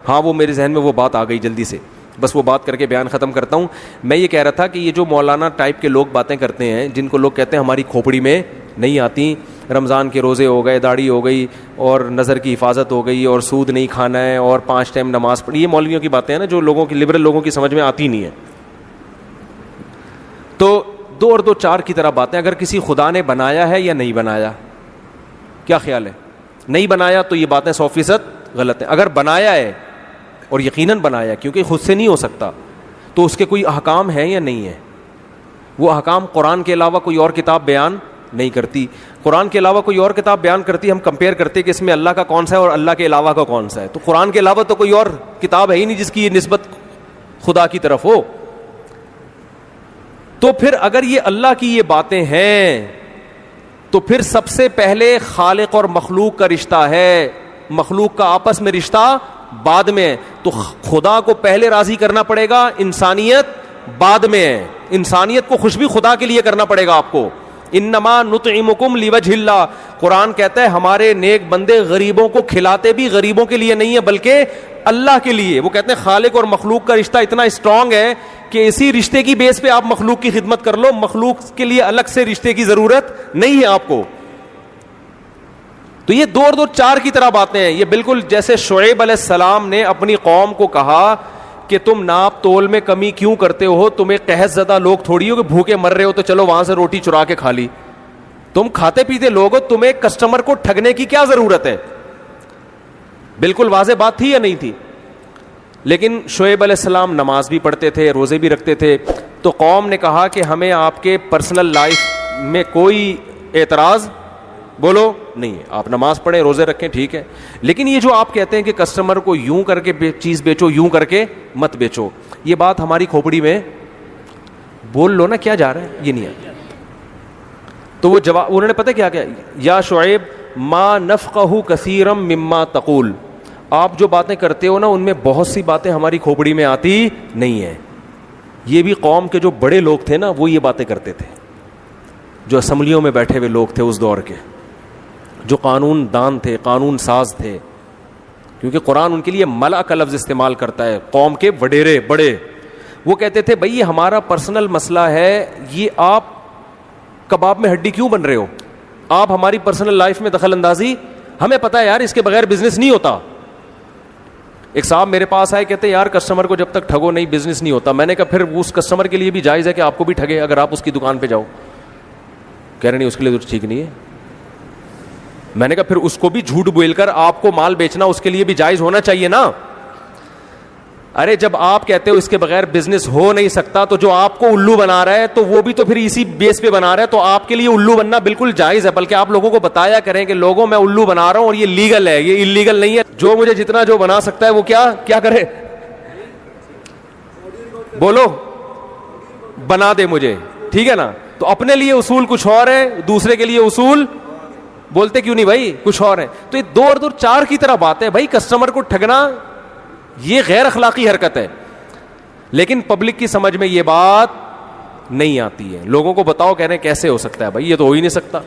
ہاں وہ میرے ذہن میں وہ بات آ گئی جلدی سے, بس وہ بات کر کے بیان ختم کرتا ہوں. میں یہ کہہ رہا تھا کہ یہ جو مولانا ٹائپ کے لوگ باتیں کرتے ہیں, جن کو لوگ کہتے ہیں ہماری کھوپڑی میں نہیں آتی, رمضان کے روزے ہو گئے, داڑھی ہو گئی, اور نظر کی حفاظت ہو گئی, اور سود نہیں کھانا ہے, اور 5 ٹائم نماز پڑھی, یہ مولویوں کی باتیں ہیں نا جو لوگوں کی, لبرل لوگوں کی سمجھ میں آتی نہیں ہے. تو 2 اور 2 4 کی طرح باتیں. اگر کسی خدا نے بنایا ہے یا نہیں بنایا, کیا خیال ہے؟ نہیں بنایا تو یہ باتیں 100% غلط ہیں. اگر بنایا ہے, اور یقیناً بنایا کیونکہ خود سے نہیں ہو سکتا, تو اس کے کوئی احکام ہیں یا نہیں ہے؟ وہ احکام قرآن کے علاوہ کوئی اور کتاب بیان نہیں کرتی. قرآن کے علاوہ کوئی اور کتاب بیان کرتی, ہم کمپیئر کرتے کہ اس میں اللہ کا کون سا ہے اور اللہ کے علاوہ کا کون سا ہے. تو قرآن کے علاوہ تو کوئی اور کتاب ہے ہی نہیں جس کی یہ نسبت خدا کی طرف ہو. تو پھر اگر یہ اللہ کی یہ باتیں ہیں تو پھر سب سے پہلے خالق اور مخلوق کا رشتہ ہے, مخلوق کا آپس میں رشتہ بعد میں ہے. تو خدا کو پہلے راضی کرنا پڑے گا, انسانیت بعد میں ہے. انسانیت کو خوش بھی خدا کے لیے کرنا پڑے گا آپ کو. انما نطعمکم لوجہ اللہ, قرآن کہتا ہے ہمارے نیک بندے غریبوں کو کھلاتے بھی غریبوں کے لیے نہیں ہے بلکہ اللہ کے لیے. وہ کہتے ہیں خالق اور مخلوق کا رشتہ اتنا اسٹرانگ ہے کہ اسی رشتے کی بیس پہ آپ مخلوق کی خدمت کر لو, مخلوق کے لیے الگ سے رشتے کی ضرورت نہیں ہے آپ کو. تو یہ 2 اور 2 4 کی طرح باتیں ہیں. یہ بالکل جیسے شعیب علیہ السلام نے اپنی قوم کو کہا کہ تم ناپ تول میں کمی کیوں کرتے ہو, تمہیں قحط زدہ لوگ تھوڑی ہو کہ بھوکے مر رہے ہو تو چلو وہاں سے روٹی چرا کے کھا لی, تم کھاتے پیتے لوگ ہو, تمہیں کسٹمر کو ٹھگنے کی کیا ضرورت ہے. بالکل واضح بات تھی یا نہیں تھی؟ لیکن شعیب علیہ السلام نماز بھی پڑھتے تھے, روزے بھی رکھتے تھے. تو قوم نے کہا کہ ہمیں آپ کے پرسنل لائف میں کوئی اعتراض بولو نہیں ہے, آپ نماز پڑھیں روزے رکھیں ٹھیک ہے, لیکن یہ جو آپ کہتے ہیں کہ کسٹمر کو یوں کر کے چیز بیچو, یوں کر کے مت بیچو, یہ بات ہماری کھوپڑی میں بول لو نا کیا جا رہا ہے, یہ نہیں ہے. تو وہ جواب انہوں نے پتہ کیا کیا, یا شعیب ما نفقہ کثیرا مما تقول, آپ جو باتیں کرتے ہو نا ان میں بہت سی باتیں ہماری کھوپڑی میں آتی نہیں ہیں. یہ بھی قوم کے جو بڑے لوگ تھے نا وہ یہ باتیں کرتے تھے, جو اسمبلیوں میں بیٹھے ہوئے لوگ تھے اس دور کے, جو قانون دان تھے, قانون ساز تھے, کیونکہ قرآن ان کے لیے ملا کا لفظ استعمال کرتا ہے, قوم کے وڈیرے بڑے. وہ کہتے تھے بھائی یہ ہمارا پرسنل مسئلہ ہے, یہ آپ کباب میں ہڈی کیوں بن رہے ہو, آپ ہماری پرسنل لائف میں دخل اندازی, ہمیں پتہ ہے یار اس کے بغیر بزنس نہیں ہوتا. ایک صاحب میرے پاس آئے, کہتے یار کسٹمر کو جب تک ٹھگو نہیں بزنس نہیں ہوتا. میں نے کہا پھر اس کسٹمر کے لیے بھی جائز ہے کہ آپ کو بھی ٹھگے اگر آپ اس کی دکان پہ جاؤ. کہہ رہے نہیں اس کے لیے تو ٹھیک نہیں ہے. میں نے کہا پھر اس کو بھی جھوٹ بول کر آپ کو مال بیچنا اس کے لیے بھی جائز ہونا چاہیے نا. ارے جب آپ کہتے ہو اس کے بغیر بزنس ہو نہیں سکتا, تو جو آپ کو الو بنا رہا ہے تو وہ بھی تو پھر اسی بیس پہ بنا رہا ہے, تو آپ کے لیے الو بننا بالکل جائز ہے. بلکہ آپ لوگوں کو بتایا کریں کہ لوگوں میں الو بنا رہا ہوں اور یہ لیگل ہے, یہ انلیگل نہیں ہے. جو مجھے جتنا جو بنا سکتا ہے وہ کیا کرے, بولو بنا دے مجھے, ٹھیک ہے نا. تو اپنے لیے اصول کچھ اور ہے, دوسرے کے لیے اصول بولتے کیوں نہیں بھائی کچھ اور ہے. تو یہ 2 اور 2 4 کی طرح بات ہے بھائی. کسٹمر کو ٹھگنا یہ غیر اخلاقی حرکت ہے, لیکن پبلک کی سمجھ میں یہ بات نہیں آتی ہے. لوگوں کو بتاؤ, کہہ رہے ہیں کیسے ہو سکتا ہے بھائی, یہ تو ہو ہی نہیں سکتا.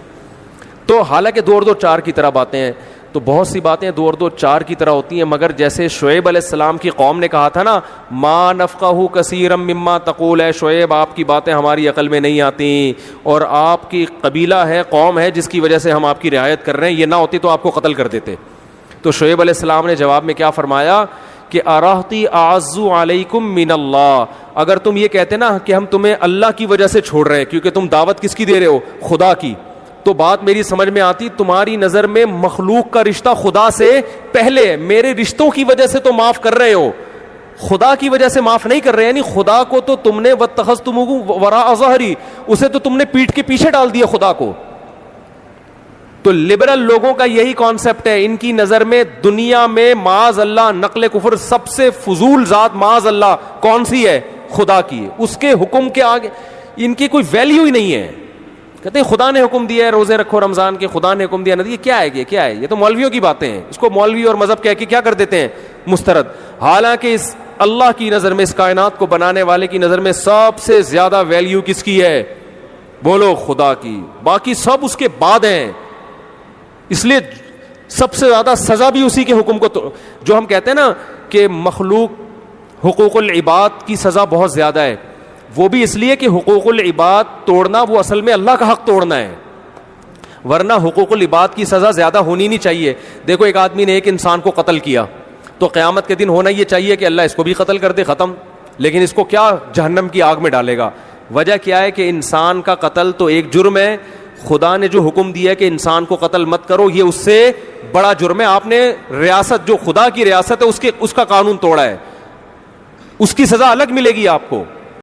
تو حالانکہ 2 اور 2 4 کی طرح باتیں ہیں, تو بہت سی باتیں 2 اور 2 4 کی طرح ہوتی ہیں. مگر جیسے شعیب علیہ السلام کی قوم نے کہا تھا نا, ما نفقہ کثیرا مما تقول, ہے شعیب آپ کی باتیں ہماری عقل میں نہیں آتی, اور آپ کی قبیلہ ہے, قوم ہے جس کی وجہ سے ہم آپ کی رعایت کر رہے ہیں, یہ نہ ہوتی تو آپ کو قتل کر دیتے. تو شعیب علیہ السلام نے جواب میں کیا فرمایا کہ ارہتی اعز علیکم من اللہ, اگر تم یہ کہتے نا کہ ہم تمہیں اللہ کی وجہ سے چھوڑ رہے ہیں کیونکہ تم دعوت کس کی دے رہے ہو, خدا کی, تو بات میری سمجھ میں آتی. تمہاری نظر میں مخلوق کا رشتہ خدا سے پہلے, میرے رشتوں کی وجہ سے تو معاف کر رہے ہو, خدا کی وجہ سے معاف نہیں کر رہے. یعنی خدا کو تو تم نے واتخذتموہ وراء ظہری, اسے تو تم نے پیٹھ کے پیچھے ڈال دیا خدا کو. تو لبرل لوگوں کا یہی کانسیپٹ ہے. ان کی نظر میں دنیا میں معاذ اللہ نقل کفر سب سے فضول ذات معاذ اللہ کون سی ہے, خدا کی ہے. اس کے حکم کے آگے ان کی کوئی ویلیو ہی نہیں ہے. کہتے ہیں خدا نے حکم دیا ہے روزے رکھو رمضان کے, خدا نے حکم دیا نہیں, یہ کیا ہے, یہ کیا ہے, یہ تو مولویوں کی باتیں ہیں. اس کو مولوی اور مذہب کہہ کے کیا کر دیتے ہیں, مسترد. حالانکہ اس اللہ کی نظر میں, اس کائنات کو بنانے والے کی نظر میں سب سے زیادہ ویلیو کس کی ہے, بولو خدا کی. باقی سب اس کے بعد ہیں. اس لیے سب سے زیادہ سزا بھی اسی کے حکم کو, جو ہم کہتے ہیں نا کہ مخلوق حقوق العباد کی سزا بہت زیادہ ہے، وہ بھی اس لیے کہ حقوق العباد توڑنا وہ اصل میں اللہ کا حق توڑنا ہے، ورنہ حقوق العباد کی سزا زیادہ ہونی نہیں چاہیے. دیکھو ایک آدمی نے ایک انسان کو قتل کیا تو قیامت کے دن ہونا یہ چاہیے کہ اللہ اس کو بھی قتل کر دے، ختم. لیکن اس کو کیا جہنم کی آگ میں ڈالے گا. وجہ کیا ہے کہ انسان کا قتل تو ایک جرم ہے، خدا نے جو حکم دیا ہے کہ انسان کو قتل مت کرو یہ اس سے بڑا جرم ہے. آپ نے ریاست جو خدا کی ریاست ہے اس کا قانون توڑا ہے، اس کی سزا الگ ملے گی آپ کو.